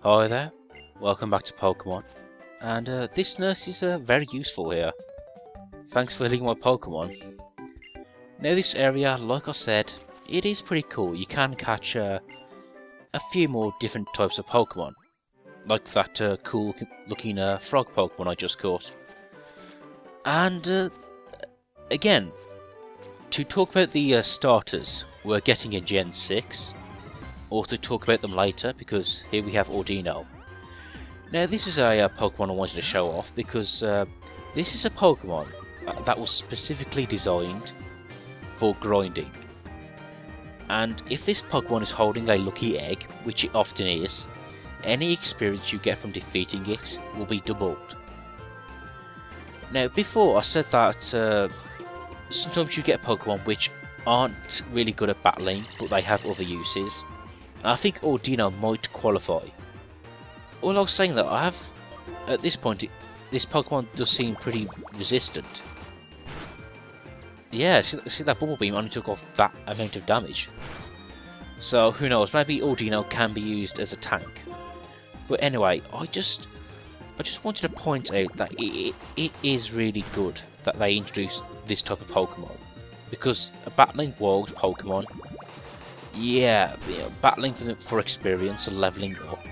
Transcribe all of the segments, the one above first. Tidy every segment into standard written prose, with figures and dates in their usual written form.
Hi there, welcome back to Pokemon, and this nurse is very useful here. Thanks for healing my Pokemon. Now this area, like I said, it is pretty cool. You can catch a few more different types of Pokemon, like that cool looking frog Pokemon I just caught. And again, to talk about the starters we're getting in Gen 6, or to talk about them later, because here we have Audino. Now this is a Pokemon I wanted to show off because this is a Pokemon that was specifically designed for grinding. And if this Pokemon is holding a lucky egg, which it often is, any experience you get from defeating it will be doubled. Now before I said that sometimes you get Pokemon which aren't really good at battling, but they have other uses. I think Audino might qualify. All I was saying that I have, at this point, this Pokemon does seem pretty resistant. Yeah, see that Bubble Beam only took off that amount of damage. So who knows, maybe Audino can be used as a tank. But anyway, I just wanted to point out that it is really good that they introduced this type of Pokemon. Because a battling wild Pokemon, yeah, battling for experience and leveling up.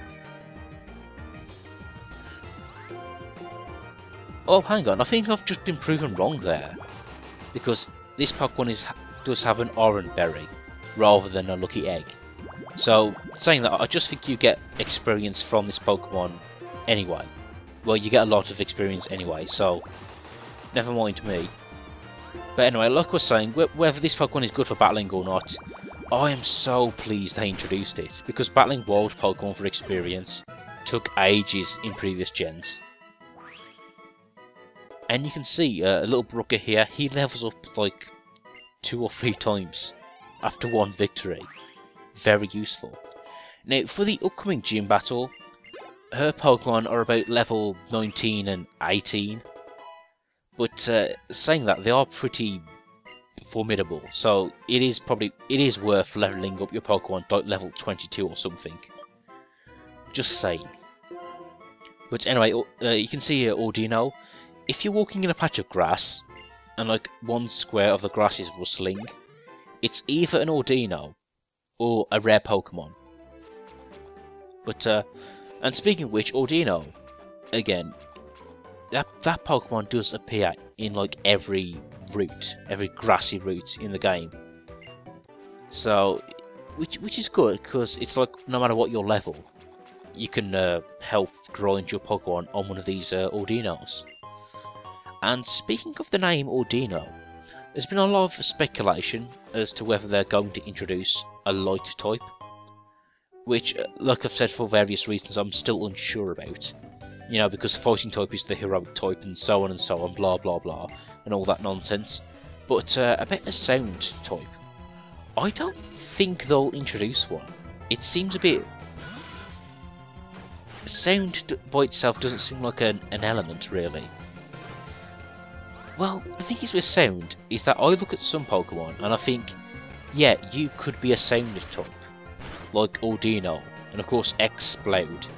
Oh, hang on, I think I've just been proven wrong there. Because this Pokemon does have an orange berry, rather than a lucky egg. So, saying that, I just think you get experience from this Pokemon anyway. Well, you get a lot of experience anyway, so never mind me. But anyway, like I was saying, whether this Pokemon is good for battling or not, I am so pleased they introduced it, because battling wild Pokemon for experience took ages in previous gens. And you can see a little Brooker here, he levels up like 2 or 3 times after one victory. Very useful. Now for the upcoming gym battle, her Pokemon are about level 19 and 18. But saying that, they are pretty formidable, so it is worth leveling up your Pokemon to level 22 or something. Just saying. But anyway, you can see here Audino. If you're walking in a patch of grass and like one square of the grass is rustling, it's either an Audino or a rare Pokemon. But and speaking of which, Audino, again, that Pokemon does appear in like every route, every grassy route in the game. So, which is good, because it's like no matter what your level, you can help grind your Pokemon on one of these Audinos. And speaking of the name Audino, there's been a lot of speculation as to whether they're going to introduce a light type, which, like I've said, for various reasons, I'm still unsure about. You know, because fighting type is the heroic type, and so on, blah blah blah, and all that nonsense. But about a sound type, I don't think they'll introduce one. It seems a bit... Sound by itself doesn't seem like an element, really. Well, the thing is with sound, is that I look at some Pokemon, and I think, yeah, you could be a sound type. Like Audino, and of course Explode.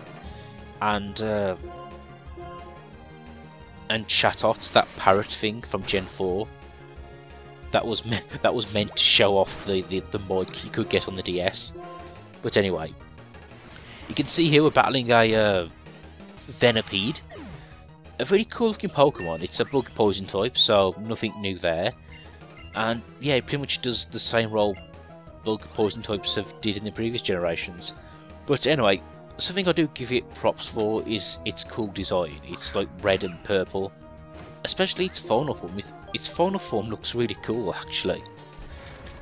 And Chatot, that parrot thing from Gen 4, that was meant to show off the mic you could get on the DS. But anyway, you can see here we're battling a Venipede, a very cool looking Pokemon. It's a bug poison type, so nothing new there. And yeah, it pretty much does the same role bug poison types have did in the previous generations. But anyway, something I do give it props for is its cool design. It's like red and purple, especially its final form. Its final form looks really cool, actually.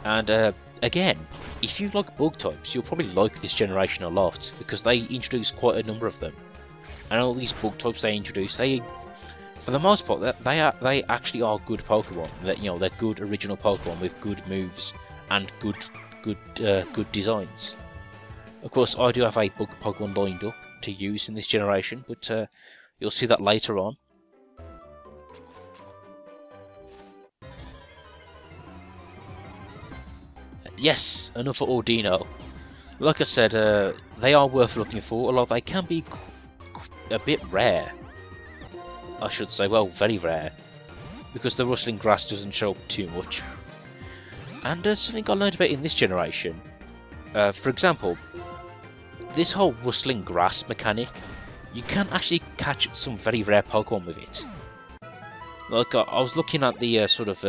And again, if you like bug types, you'll probably like this generation a lot, because they introduce quite a number of them. And all these bug types they introduce, for the most part, they actually are good Pokemon. That, you know, they're good original Pokemon with good moves and good designs. Of course, I do have a bug Pokemon lined up to use in this generation, but you'll see that later on. Yes, another Audino. Like I said, they are worth looking for, although they can be a bit rare. I should say, well, very rare, because the rustling grass doesn't show up too much. And something I learned about in this generation, for example, this whole rustling grass mechanic, you can actually catch some very rare Pokemon with it. Like, I was looking at the sort of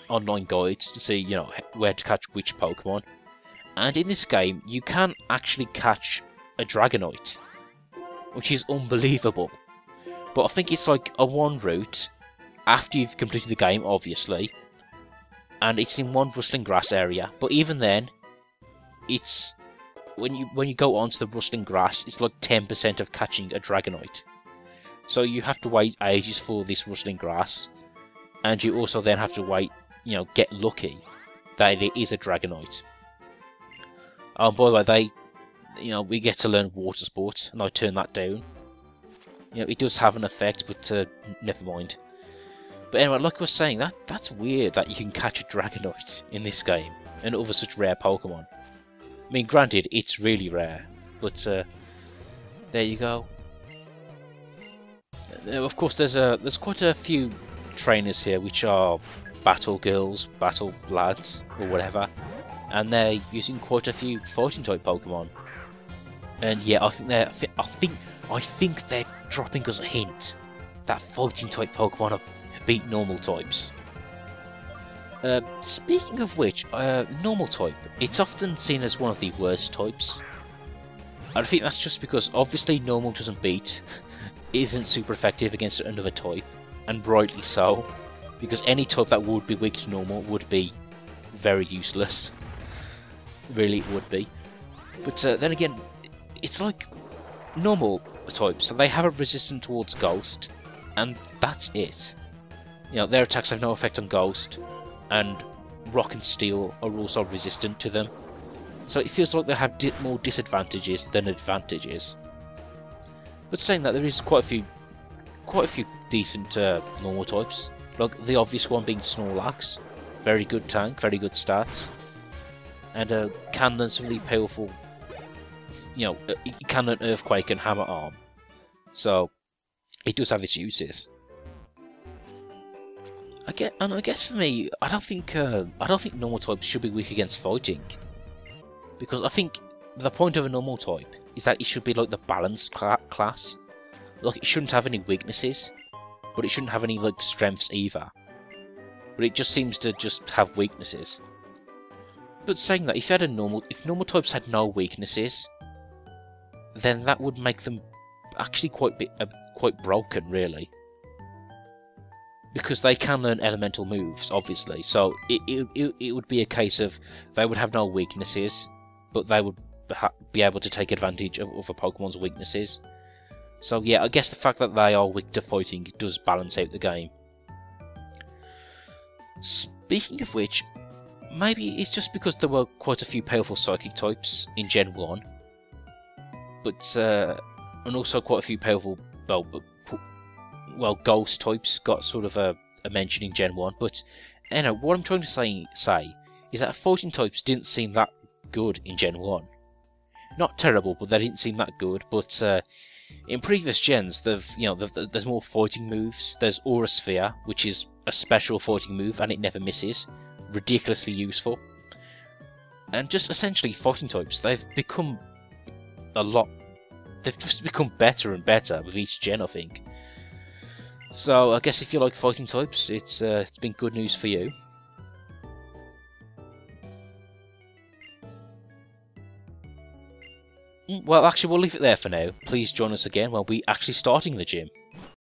online guides to see, you know, where to catch which Pokemon. And in this game, you can actually catch a Dragonite, which is unbelievable. But I think it's like a one route after you've completed the game, obviously, and it's in one rustling grass area. But even then, it's when you go onto the rustling grass, it's like 10% of catching a Dragonite. So you have to wait ages for this rustling grass, and you also then have to wait, you know, get lucky that it is a Dragonite. Oh, by the way, we get to learn water sports, and I turn that down. You know, it does have an effect, but never mind. But anyway, like I was saying, that's weird that you can catch a Dragonite in this game, and other such rare Pokemon. I mean, granted, it's really rare, but there you go. Of course, there's quite a few trainers here which are battle girls, battle lads, or whatever, and they're using quite a few fighting type Pokemon. And yeah, I think they're dropping us a hint that fighting type Pokemon beat normal types. Speaking of which, normal type, it's often seen as one of the worst types. I think that's just because obviously normal doesn't beat, isn't super effective against another type, and rightly so, because any type that would be weak to normal would be very useless. Really, it would be. But then again, it's like normal types, so they have a resistance towards Ghost, and that's it. You know, their attacks have no effect on Ghost, and Rock and Steel are also resistant to them. So it feels like they have more disadvantages than advantages. But saying that, there is quite a few decent normal types. Like the obvious one being Snorlax, very good tank, very good stats, and can learn some really powerful. You know, it can learn Earthquake and Hammer Arm, so it does have its uses. I guess for me, I don't think normal types should be weak against fighting, because I think the point of a normal type is that it should be like the balanced class. Like, it shouldn't have any weaknesses, but it shouldn't have any like strengths either. But it just seems to just have weaknesses. But saying that, if normal types had no weaknesses, then that would make them actually quite broken, really. Because they can learn elemental moves, obviously, so it would be a case of they would have no weaknesses, but they would be able to take advantage of other Pokemon's weaknesses. So yeah, I guess the fact that they are weak to fighting does balance out the game. Speaking of which, maybe it's just because there were quite a few powerful Psychic types in Gen 1, but and also quite a few powerful, well, Ghost types got sort of a mention in Gen 1, but anyway, what I'm trying to say is that fighting types didn't seem that good in Gen 1. Not terrible, but they didn't seem that good, but in previous gens, there's more fighting moves. There's Aura Sphere, which is a special fighting move, and it never misses. Ridiculously useful. And just essentially fighting types, they've become they've just become better and better with each gen, I think. So I guess if you like fighting types, it's been good news for you. Well, actually, we'll leave it there for now. Please join us again when we're actually starting the gym.